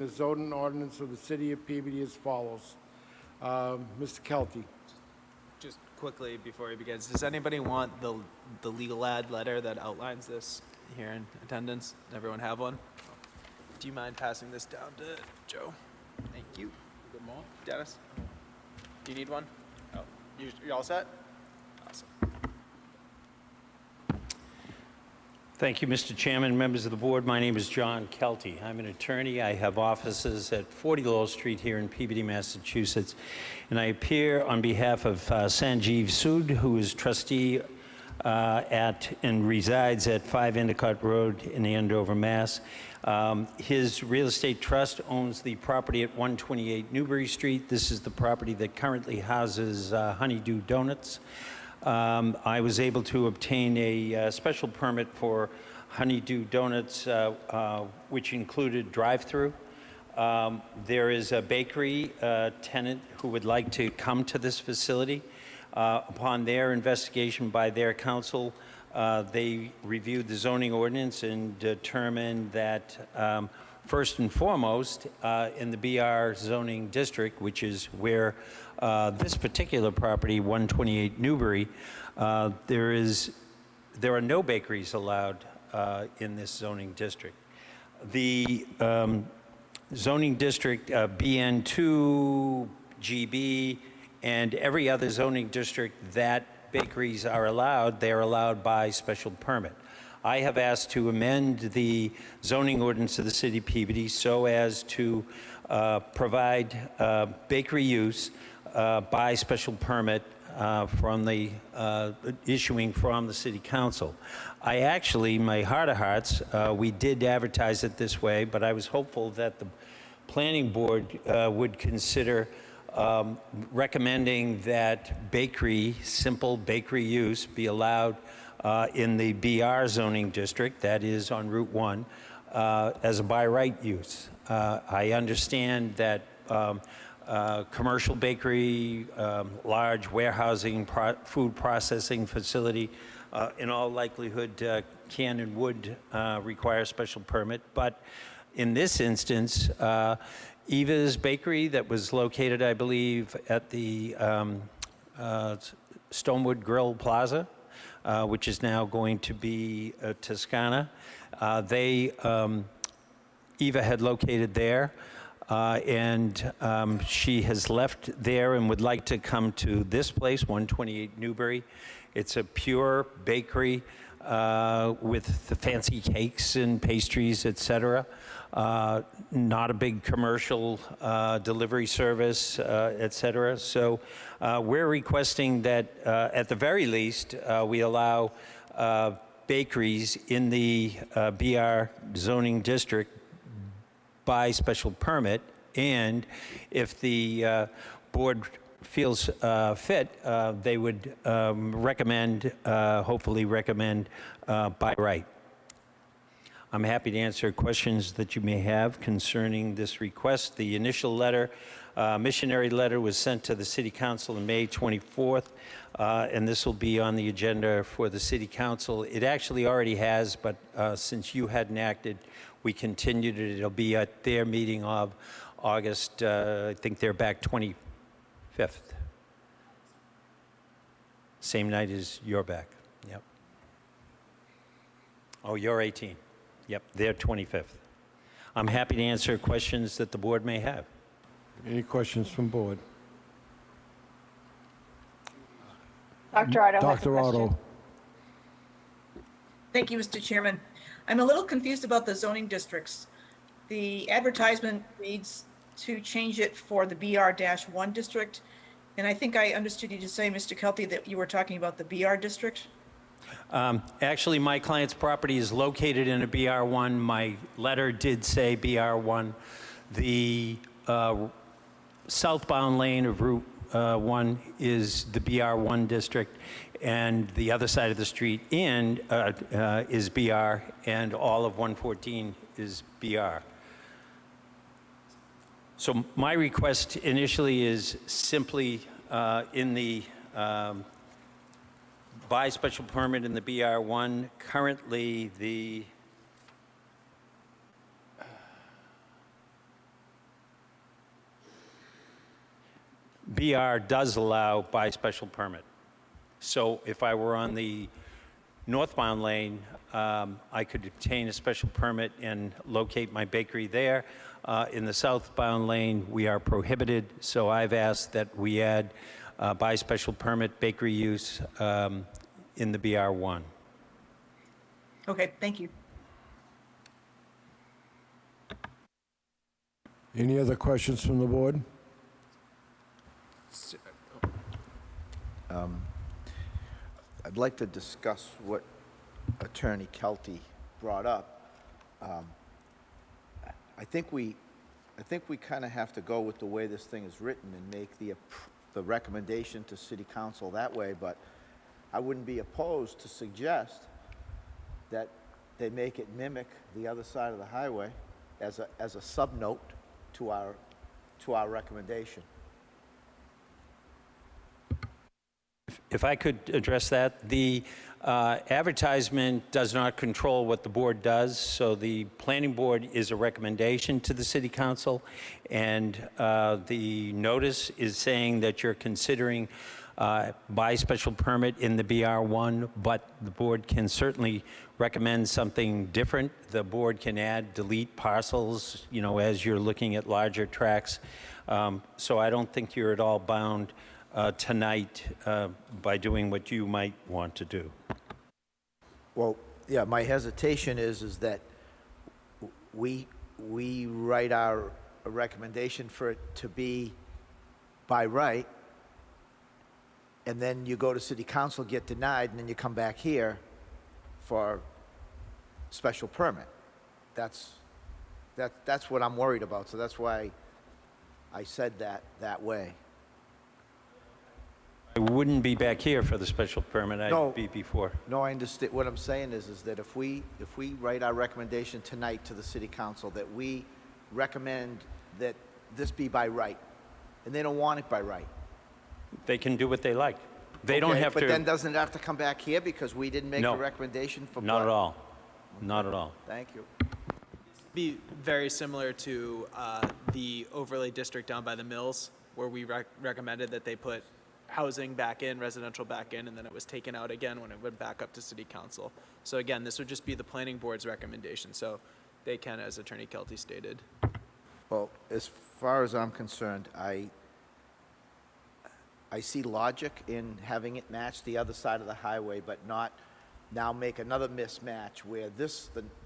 The zoning ordinance of the city of Peabody as follows. Mr. Kelty. Just quickly before he begins, does anybody want the legal ad letter that outlines this here in attendance? Everyone have one? Do you mind passing this down to Joe? Thank you. Good morning. Dennis? Do you need one? Oh, you all set? Awesome. Thank you, Mr. Chairman, members of the board. My name is John Kelty. I'm an attorney. I have offices at 40 Lowell Street here in Peabody, Massachusetts. And I appear on behalf of Sanjeev Sood, who is trustee and resides at 5 Endicott Road in Andover, Mass. His real estate trust owns the property at 128 Newbury Street. This is the property that currently houses Honeydew Donuts. I was able to obtain a special permit for Honeydew Donuts, which included drive-through. There is a bakery tenant who would like to come to this facility. Upon their investigation by their counsel, they reviewed the zoning ordinance and determined that first and foremost, in the BR zoning district, which is where this particular property, 128 Newbury, there are no bakeries allowed in this zoning district. The zoning district BN2, GB, and every other zoning district that bakeries are allowed, they're allowed by special permit. I have asked to amend the zoning ordinance of the city of Peabody so as to provide bakery use by special permit from the issuing from the city council. I actually, my heart of hearts, we did advertise it this way, but I was hopeful that the planning board would consider recommending that bakery, simple bakery use, be allowed in the BR zoning district, that is on Route 1, as a by right use. I understand that commercial bakery, large warehousing, food processing facility, in all likelihood can and would require a special permit. But in this instance, Eva's Bakery, that was located, I believe, at the Stonewood Grill Plaza, which is now going to be Toscana. Eva had located there, and she has left there and would like to come to this place, 128 Newbury. It's a pure bakery with the fancy cakes and pastries, etc. Not a big commercial delivery service, etc. So we're requesting that at the very least we allow bakeries in the BR zoning district by special permit, and if the board feels fit, they would hopefully recommend by right. I'm happy to answer questions that you may have concerning this request. The initial letter, missionary letter, was sent to the City Council on May 24th, and this will be on the agenda for the City Council. It actually already has, but since you hadn't acted, we continued it. It'll be at their meeting of August, I think they're back 25th. Same night as you're back, yep. Oh, you're 18. Yep, they're 25th. I'm happy to answer questions that the board may have. Any questions from board? Dr. Otto. Dr. Otto. Thank you, Mr. Chairman. I'm a little confused about the zoning districts. The advertisement reads to change it for the BR-1 district. And I think I understood you to say, Mr. Kelty, that you were talking about the BR district. Actually, my client's property is located in a BR1. My letter did say BR1. The southbound lane of Route 1 is the BR1 district, and the other side of the street is BR, and all of 114 is BR. So my request initially is simply in the by special permit in the BR1. Currently, BR does allow by special permit. So if I were on the northbound lane, I could obtain a special permit and locate my bakery there. In the southbound lane, we are prohibited, so I've asked that we add by special permit bakery use in the BR1. Okay, thank you. Any other questions from the board? I'd like to discuss what Attorney Kelty brought up. I think we kind of have to go with the way this thing is written and make the recommendation to City Council that way, but I wouldn't be opposed to suggest that they make it mimic the other side of the highway as a sub-note to our recommendation. If I could address that, the advertisement does not control what the board does, so the planning board is a recommendation to the city council, and the notice is saying that you're considering by special permit in the BR1, but the board can certainly recommend something different. The board can add, delete parcels, you know, as you're looking at larger tracts. So I don't think you're at all bound tonight by doing what you might want to do. Well, yeah, my hesitation is that we write our recommendation for it to be by right, and then you go to city council, get denied, and then you come back here for special permit. That's what I'm worried about, so that's why I said that way. I wouldn't be back here for the special permit, No. I'd be before. No, I understand. What I'm saying is that if we write our recommendation tonight to the city council, that we recommend that this be by right, and they don't want it by right. They can do what they like. They don't Okay, have to. But then doesn't it have to come back here because we didn't make No. a recommendation for? Not at all. Not at all. Thank you. Be very similar to the overlay district down by the mills, where we recommended that they put housing back in, residential back in, and then it was taken out again when it went back up to city council. So again, this would just be the planning board's recommendation, so they can, as Attorney Kelty stated. Well, as far as I'm concerned, I see logic in having it match the other side of the highway, but not now make another mismatch where the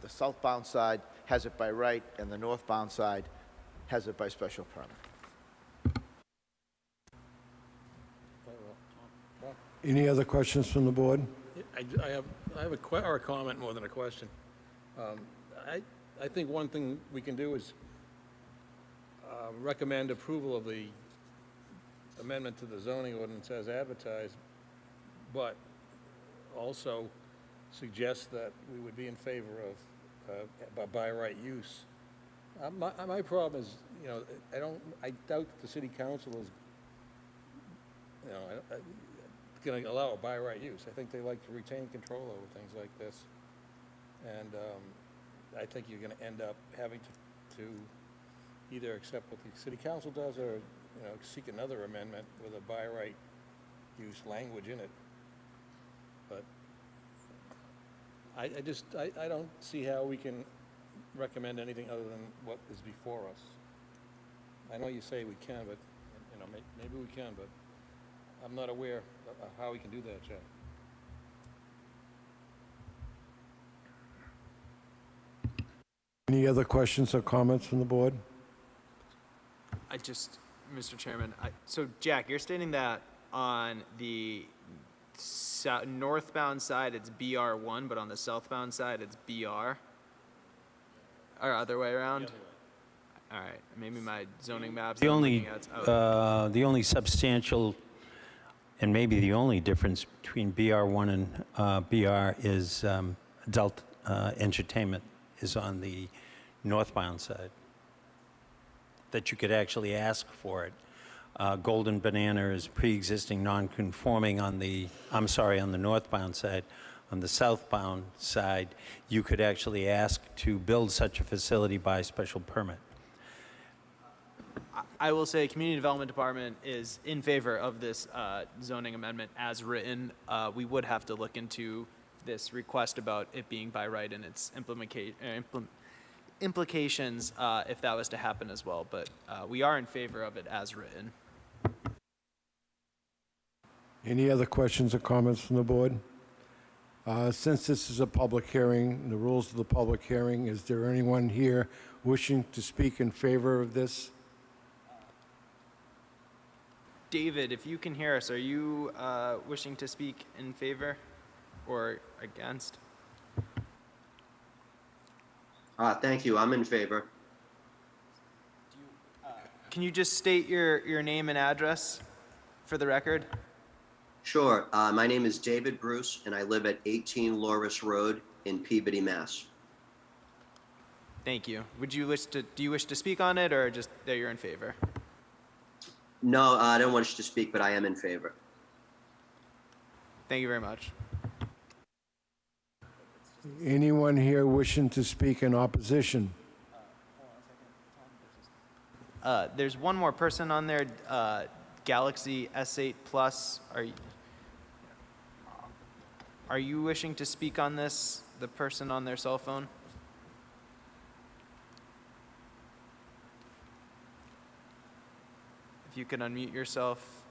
southbound side has it by right and the northbound side has it by special permit. Any other questions from the board? I have a comment more than a question. I think one thing we can do is recommend approval of the amendment to the zoning ordinance as advertised, but also suggest that we would be in favor of by right use. My problem is, you know, I doubt that the city council is, you know, going to allow a by right use. I think they like to retain control over things like this. And I think you're going to end up having to either accept what the city council does or, you know, seek another amendment with a by right use language in it. But I don't see how we can recommend anything other than what is before us. I know you say we can, but, you know, maybe we can, but I'm not aware of how we can do that, Jack. Any other questions or comments from the board? Mr. Chairman, so Jack, you're stating that on the northbound side it's BR1, but on the southbound side it's BR? Or other way around? All right, maybe my zoning maps. The only substantial and maybe the only difference between BR1 and BR is adult entertainment is on the northbound side. That you could actually ask for it. Golden Banana is pre-existing non-conforming on the northbound side. On the southbound side, you could actually ask to build such a facility by special permit. I will say Community Development Department is in favor of this zoning amendment as written. We would have to look into this request about it being by right and its implications if that was to happen as well, but we are in favor of it as written. Any other questions or comments from the board? Since this is a public hearing, the rules of the public hearing, is there anyone here wishing to speak in favor of this? David, if you can hear us, are you wishing to speak in favor or against? Thank you. I'm in favor. Can you just state your name and address for the record? Sure. My name is David Bruce, and I live at 18 Loris Road in Peabody, Mass. Thank you. Do you wish to speak on it, or just that you're in favor? No, I don't wish to speak, but I am in favor. Thank you very much. Anyone here wishing to speak in opposition? There's one more person on there, Galaxy S8 Plus. Are you wishing to speak on this, the person on their cell phone? If you could unmute yourself.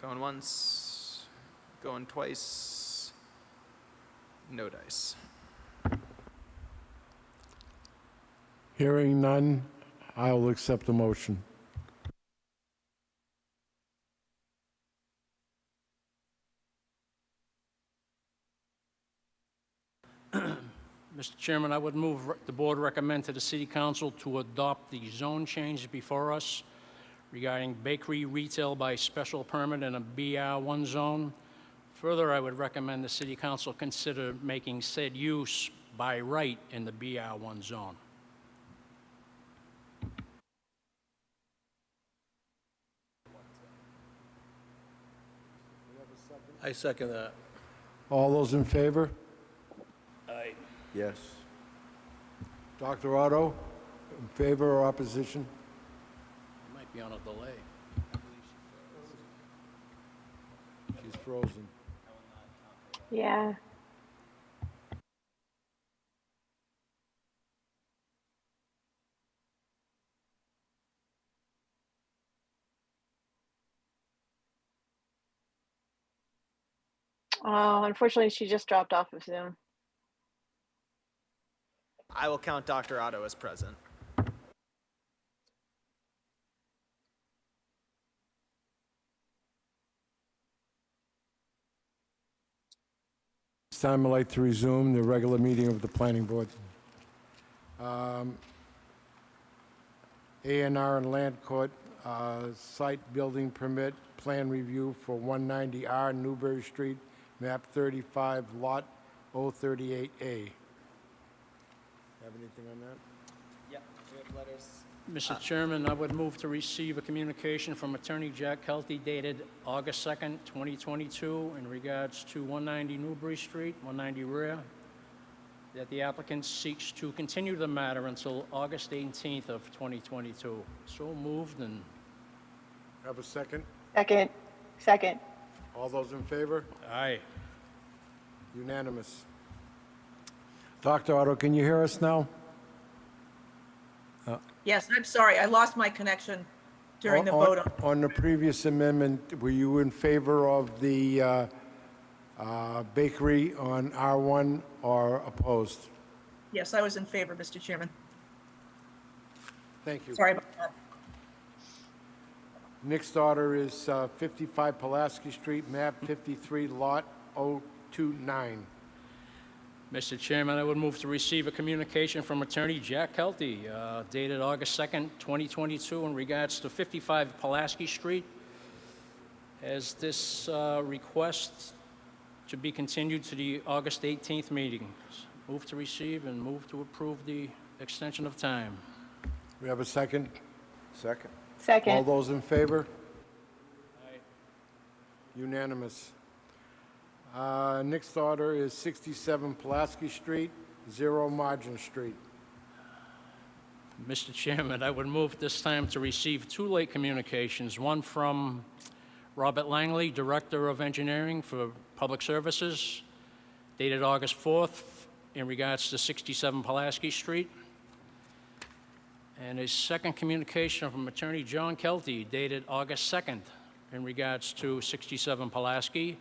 Going once, going twice. No dice. Hearing none, I will accept the motion. Mr. Chairman, I would move the board recommend to the City Council to adopt the zone change before us regarding bakery retail by special permit in a BR1 zone. Further, I would recommend the City Council consider making said use by right in the BR1 zone. I second that. All those in favor? Aye. Yes. Dr. Otto, in favor or opposition? Might be on a delay. She's frozen. Yeah. Oh, unfortunately, she just dropped off of Zoom. I will count Dr. Otto as present. It's time I'd like to resume the regular meeting of the planning board. A&R and Land Court, site building permit, plan review for 190R Newbury Street, map 35, lot 038A. Have anything on that? Yep, we have letters. Mr. Chairman, I would move to receive a communication from Attorney Jack Kelty dated August 2nd, 2022, in regards to 190 Newbury Street, 190 rear, that the applicant seeks to continue the matter until August 18th of 2022. So moved, and Have a second? Second. Second. All those in favor? aye. Unanimous. Dr. Otto, can you hear us now? Yes, I'm sorry, I lost my connection during the vote. On the previous amendment, were you in favor of the bakery on R1 or opposed? Yes, I was in favor, Mr. Chairman. Thank you. Sorry about that. Next order is 55 Pulaski Street, map 53, lot 029. Mr. Chairman, I would move to receive a communication from Attorney Jack Kelty dated August 2nd, 2022, in regards to 55 Pulaski Street, as this request to be continued to the August 18th meeting. Move to receive and move to approve the extension of time. We have a second? Second. All Second. those in favor? Aye. Unanimous. Next order is 67 Pulaski Street, 0 Margin Street. Mr. Chairman, I would move at this time to receive two late communications, one from Robert Langley, Director of Engineering for Public Services, dated August 4th, in regards to 67 Pulaski Street. And a second communication from Attorney John Kelty, dated August 2nd, in regards to 67 Pulaski.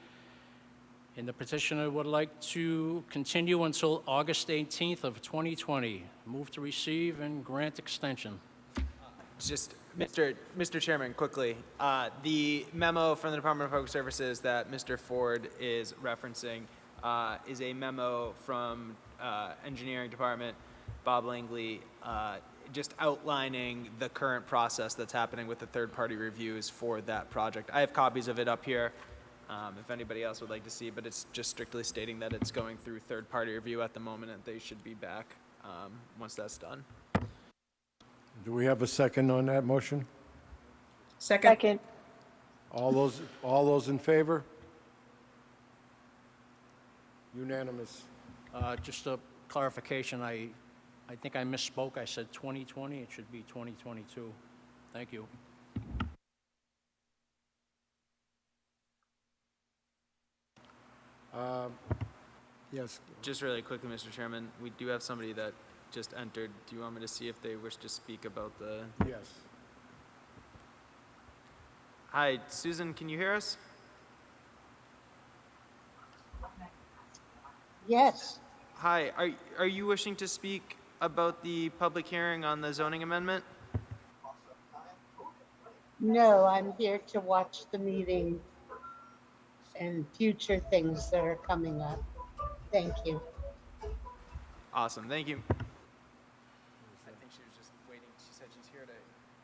And the petitioner would like to continue until August 18th of 2020. Move to receive and grant extension. Just, Mr. Chairman, quickly, the memo from the Department of Public Services that Mr. Ford is referencing is a memo from Engineering Department, Bob Langley, just outlining the current process that's happening with the third-party reviews for that project. I have copies of it up here if anybody else would like to see, but it's just strictly stating that it's going through third-party review at the moment and they should be back once that's done. Do we have a second on that motion? Second? Second. All those in favor? Unanimous. Just a clarification, I think I misspoke. I said 2020. It should be 2022. Thank you. Yes. Just really quickly, Mr. Chairman, we do have somebody that just entered. Do you want me to see if they wish to speak about the... Yes. Hi, Susan, can you hear us? Yes. Hi, are you wishing to speak about the public hearing on the zoning amendment? No, I'm here to watch the meeting and future things that are coming up. Thank you. Awesome, thank you. I think she was just waiting. She said she's here to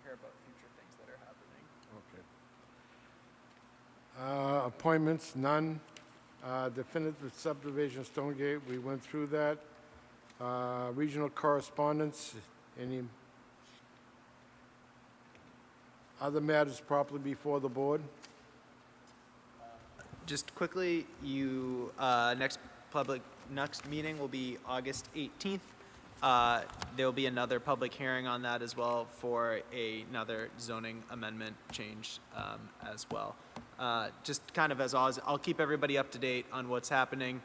hear about future things that are happening. Okay. Appointments, none. Definitive subdivision, Stonegate, we went through that. Regional correspondence, any other matters properly before the board? Just quickly, next meeting will be August 18th. There will be another public hearing on that as well for another zoning amendment change as well. Just kind of as always, I'll keep everybody up to date on what's happening.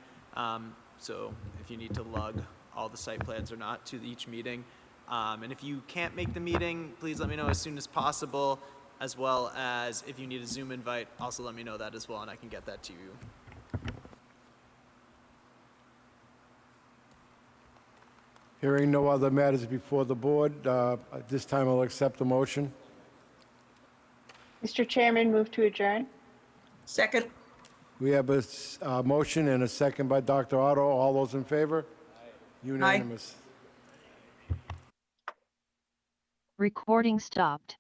So if you need to lug all the site plans or not to each meeting. And if you can't make the meeting, please let me know as soon as possible, as well as if you need a Zoom invite, also let me know that as well, and I can get that to you. Hearing no other matters before the board, at this time I'll accept the motion. Mr. Chairman, move to adjourn. Second? We have a motion and a second by Dr. Otto. All those in favor? Unanimous. Recording stopped.